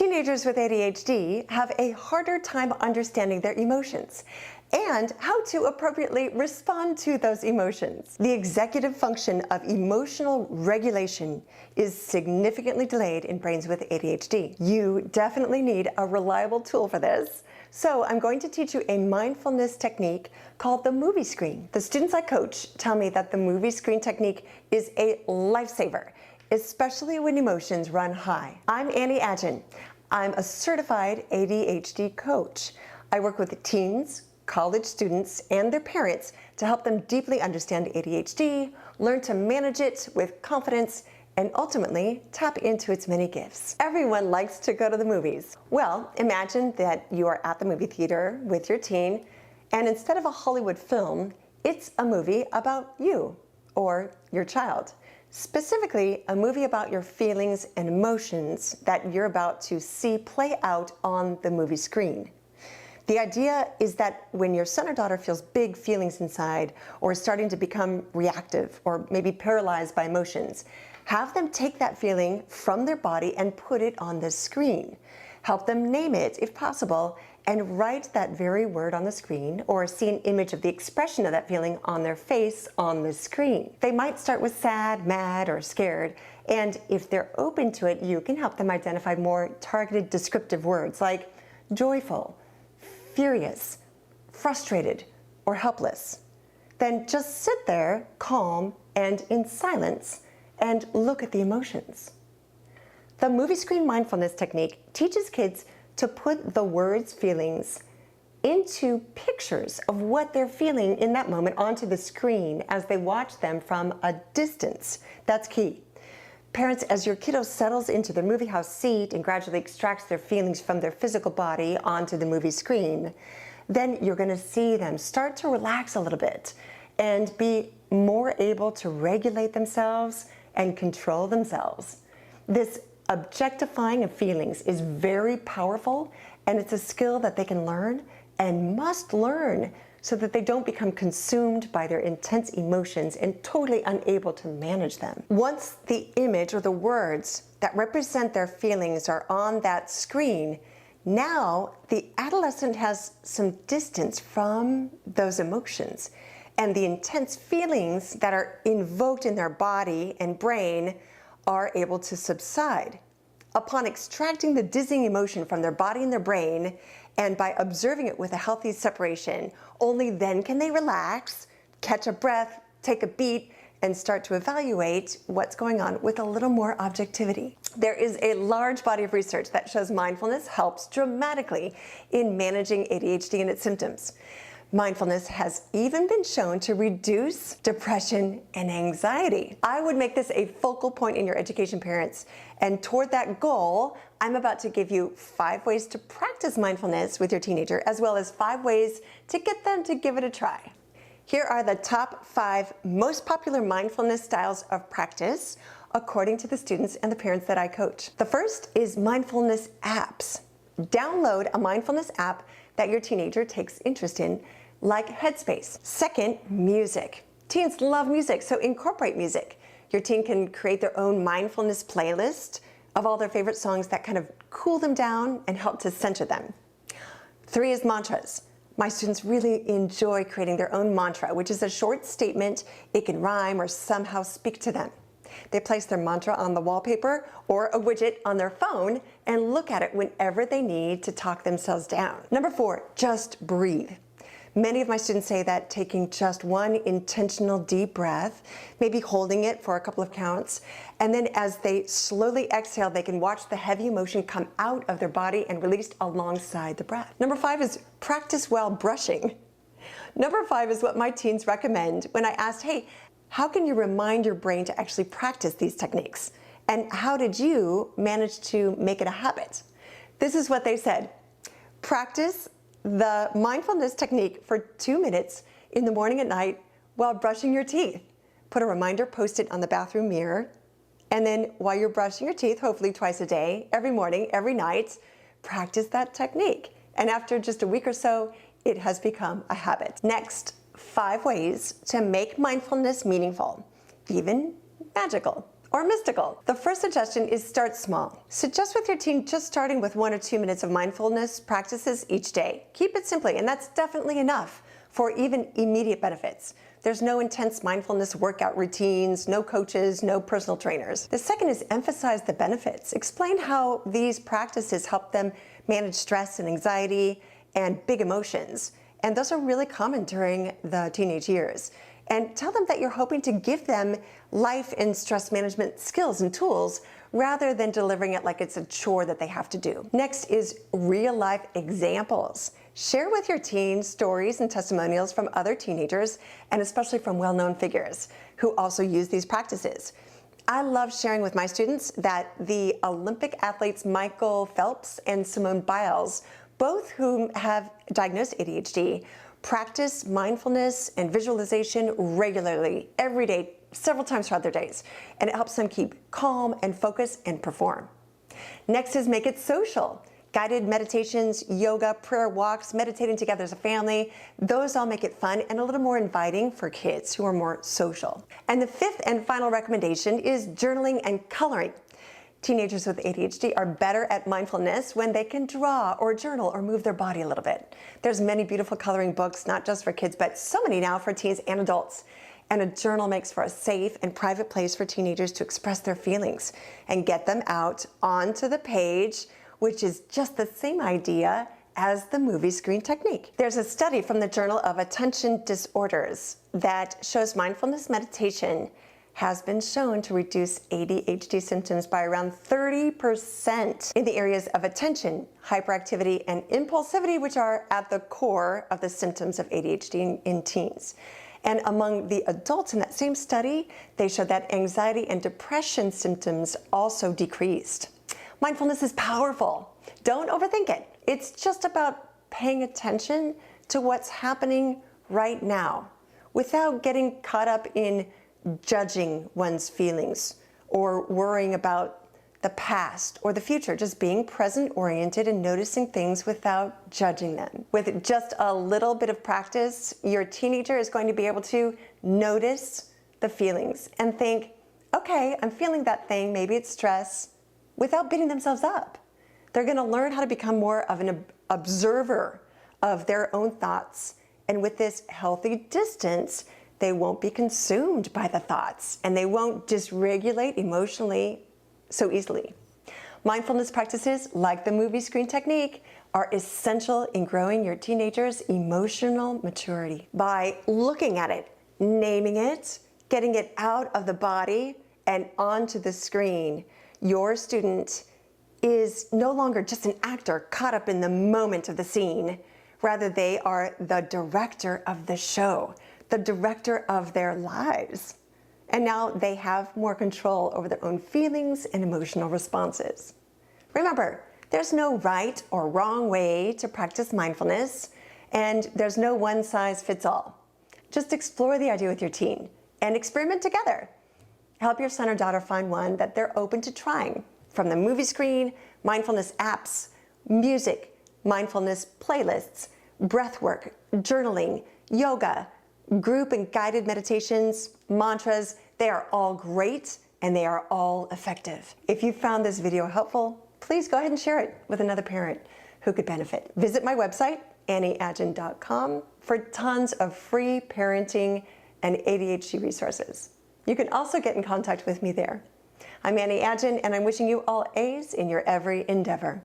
Teenagers with ADHD have a harder time understanding their emotions and how to appropriately respond to those emotions. The executive function of emotional regulation is significantly delayed in brains with ADHD. You definitely need a reliable tool for this. So I'm going to teach you a mindfulness technique called the movie screen. The students I coach tell me that the movie screen technique is a lifesaver, especially when emotions run high. I'm Annie Adjen. I'm a certified ADHD coach. I work with teens, college students, and their parents to help them deeply understand ADHD, learn to manage it with confidence, and ultimately tap into its many gifts. Everyone likes to go to the movies. Well, imagine that you are at the movie theater with your teen, and instead of a Hollywood film, it's a movie about you or your child. Specifically, a movie about your feelings and emotions that you're about to see play out on the movie screen. The idea is that when your son or daughter feels big feelings inside or is starting to become reactive or maybe paralyzed by emotions, have them take that feeling from their body and put it on the screen. Help them name it if possible and write that very word on the screen or see an image of the expression of that feeling on their face on the screen. They might start with sad, mad, or scared, and if they're open to it, you can help them identify more targeted descriptive words like joyful, furious, frustrated, or helpless. Then just sit there, calm and in silence, and look at the emotions. The movie screen mindfulness technique teaches kids to put the words, feelings, into pictures of what they're feeling in that moment onto the screen as they watch them from a distance. That's key. Parents, as your kiddo settles into their movie house seat and gradually extracts their feelings from their physical body onto the movie screen, then you're going to see them start to relax a little bit and be more able to regulate themselves and control themselves. This objectifying of feelings is very powerful, and it's a skill that they can learn and must learn so that they don't become consumed by their intense emotions and totally unable to manage them. Once the image or the words that represent their feelings are on that screen, now the adolescent has some distance from those emotions, and the intense feelings that are invoked in their body and brain are able to subside. Upon extracting the dizzying emotion from their body and their brain, and by observing it with a healthy separation, only then can they relax, catch a breath, take a beat, and start to evaluate what's going on with a little more objectivity. There is a large body of research that shows mindfulness helps dramatically in managing ADHD and its symptoms. Mindfulness has even been shown to reduce depression and anxiety. I would make this a focal point in your education, parents. And toward that goal, I'm about to give you 5 ways to practice mindfulness with your teenager, as well as 5 ways to get them to give it a try. Here are the top 5 most popular mindfulness styles of practice, according to the students and the parents that I coach. The first is mindfulness apps. Download a mindfulness app that your teenager takes interest in, like Headspace. Second, music. Teens love music, so incorporate music. Your teen can create their own mindfulness playlist of all their favorite songs that kind of cool them down and help to center them. 3 is mantras. My students really enjoy creating their own mantra, which is a short statement. It can rhyme or somehow speak to them. They place their mantra on the wallpaper or a widget on their phone and look at it whenever they need to talk themselves down. Number 4, just breathe. Many of my students say that taking just one intentional deep breath, maybe holding it for a couple of counts, and then as they slowly exhale, they can watch the heavy emotion come out of their body and released alongside the breath. Number 5 is practice while brushing. Number 5 is what my teens recommend when I asked, hey, how can you remind your brain to actually practice these techniques? And how did you manage to make it a habit? This is what they said. Practice the mindfulness technique for 2 minutes in the morning and night while brushing your teeth. Put a reminder post-it on the bathroom mirror, and then while you're brushing your teeth, hopefully twice a day, every morning, every night, practice that technique. And after just a week or so, it has become a habit. Next, 5 ways to make mindfulness meaningful, even magical. or mystical. The first suggestion is start small. Suggest with your teen just starting with 1 or 2 minutes of mindfulness practices each day. Keep it simply, and that's definitely enough for even immediate benefits. There's no intense mindfulness workout routines, no coaches, no personal trainers. The second is emphasize the benefits. Explain how these practices help them manage stress and anxiety and big emotions. And those are really common during the teenage years. And tell them that you're hoping to give them life and stress management skills and tools rather than delivering it like it's a chore that they have to do. Next is real life examples. Share with your teens stories and testimonials from other teenagers, and especially from well-known figures who also use these practices. I love sharing with my students that the Olympic athletes Michael Phelps and Simone Biles, both whom have diagnosed ADHD, practice mindfulness and visualization regularly, every day, several times throughout their days, and it helps them keep calm and focus and perform. Next is make it social. Guided meditations, yoga, prayer walks, meditating together as a family, those all make it fun and a little more inviting for kids who are more social. And the fifth and final recommendation is journaling and coloring. Teenagers with ADHD are better at mindfulness when they can draw or journal or move their body a little bit. There's many beautiful coloring books, not just for kids, but so many now for teens and adults. And a journal makes for a safe and private place for teenagers to express their feelings and get them out onto the page, which is just the same idea as the movie screen technique. There's a study from the Journal of Attention Disorders that shows mindfulness meditation has been shown to reduce ADHD symptoms by around 30% in the areas of attention, hyperactivity, and impulsivity, which are at the core of the symptoms of ADHD in teens. And among the adults in that same study, they showed that anxiety and depression symptoms also decreased. Mindfulness is powerful. Don't overthink it. It's just about paying attention to what's happening right now without getting caught up in judging one's feelings or worrying about the past or the future, just being present-oriented and noticing things without judging them. With just a little bit of practice, your teenager is going to be able to notice the feelings and think, okay, I'm feeling that thing, maybe it's stress, without beating themselves up. They're going to learn how to become more of an observer of their own thoughts, and with this healthy distance, they won't be consumed by the thoughts and they won't dysregulate emotionally so easily. Mindfulness practices like the movie screen technique are essential in growing your teenager's emotional maturity. By looking at it, naming it, getting it out of the body and onto the screen, your student is no longer just an actor caught up in the moment of the scene. Rather, they are the director of the show, the director of their lives. And now they have more control over their own feelings and emotional responses. Remember, there's no right or wrong way to practice mindfulness, and there's no one size fits all. Just explore the idea with your teen and experiment together. Help your son or daughter find one that they're open to trying, from the movie screen, mindfulness apps, music, mindfulness playlists, breath work, journaling, yoga, group and guided meditations, mantras. They are all great and they are all effective. If you found this video helpful, please go ahead and share it with another parent who could benefit. Visit my website, annieadgen.com, for tons of free parenting and ADHD resources. You can also get in contact with me there. I'm Annie Adgen, and I'm wishing you all A's in your every endeavor.